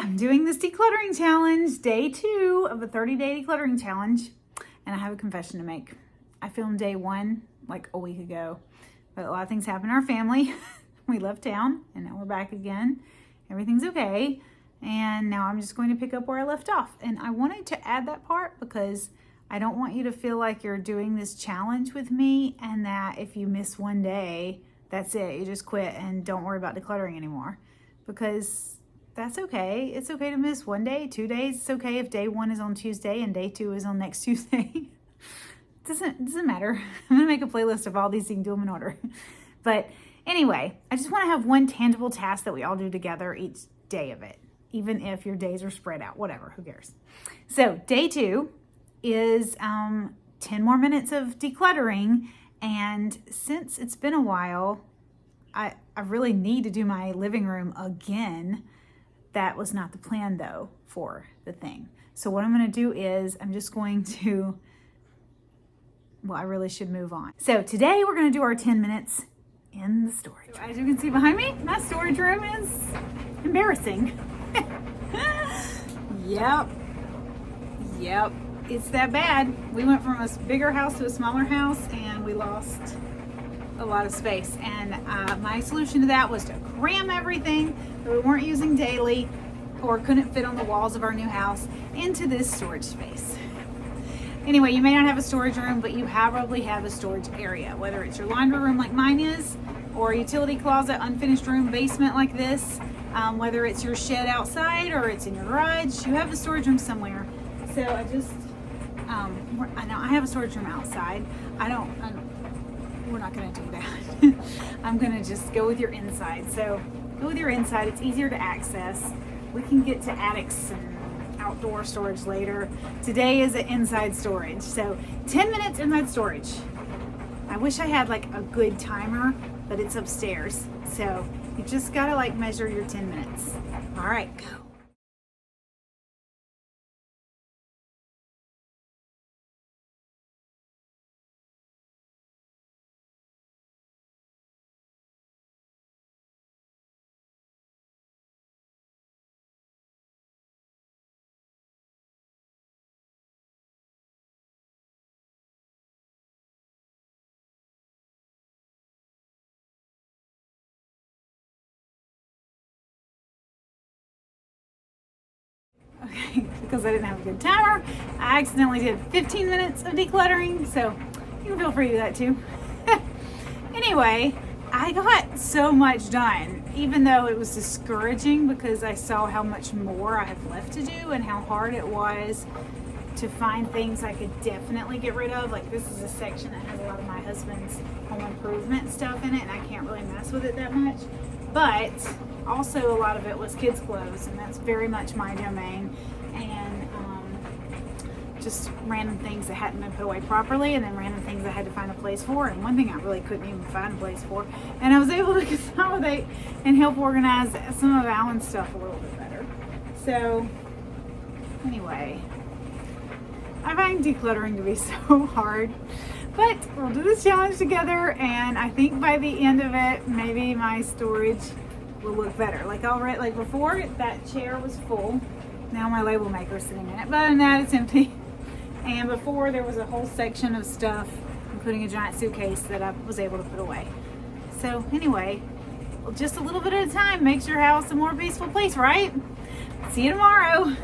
I'm doing this decluttering challenge, day 2 of a 30-day decluttering challenge, and I have a confession to make. I filmed day 1 like a week ago, but a lot of things happened in our family. We left town, and now we're back again. Everything's okay, and now I'm just going to pick up where I left off. And I wanted to add that part because I don't want you to feel like you're doing this challenge with me and that if you miss one day, that's it. You just quit and don't worry about decluttering anymore, because that's okay. It's okay to miss 1 day, 2 days. It's okay if day 1 is on Tuesday and day 2 is on next Tuesday. Doesn't matter. I'm gonna make a playlist of all these so you can do them in order. But anyway, I just want to have one tangible task that we all do together each day of it, even if your days are spread out, whatever, who cares? So day 2 is 10 more minutes of decluttering. And since it's been a while, I really need to do my living room again. That was not the plan though for the thing. So what I'm going to do is I'm just going to, well, I really should move on. So today we're going to do our 10 minutes in the storage. So as you can see behind me, my storage room is embarrassing. Yep. It's that bad. We went from a bigger house to a smaller house and we lost a lot of space. And my solution to that was to cram everything that we weren't using daily or couldn't fit on the walls of our new house into this storage space. Anyway, you may not have a storage room, but you probably have a storage area, whether it's your laundry room like mine is, or a utility closet, unfinished room, basement like this, whether it's your shed outside or it's in your garage, you have a storage room somewhere. So I just, I know I have a storage room outside. We're not going to do that. I'm going to just go with your inside. So go with your inside. It's easier to access. We can get to attics and outdoor storage later. Today is an inside storage. So 10 minutes inside storage. I wish I had like a good timer, but it's upstairs. So you just got to like measure your 10 minutes. All right, go. Okay, because I didn't have a good timer, I accidentally did 15 minutes of decluttering, so you can feel free to do that too. Anyway, I got so much done, even though it was discouraging because I saw how much more I have left to do and how hard it was to find things I could definitely get rid of. Like this is a section that has a lot of my husband's home improvement stuff in it, and I can't really mess with it that much. But also a lot of it was kids' clothes, and that's very much my domain, and just random things that hadn't been put away properly, and then random things I had to find a place for, and one thing I really couldn't even find a place for, and I was able to consolidate and help organize some of Alan's stuff a little bit better. So anyway, I find decluttering to be so hard, but we'll do this challenge together, and I think by the end of it, maybe my storage will look better. Like before, that chair was full. Now my label maker is sitting in it, but other than that, it's empty. And before, there was a whole section of stuff, including a giant suitcase that I was able to put away. So anyway, just a little bit at a time makes your house a more peaceful place, right? See you tomorrow.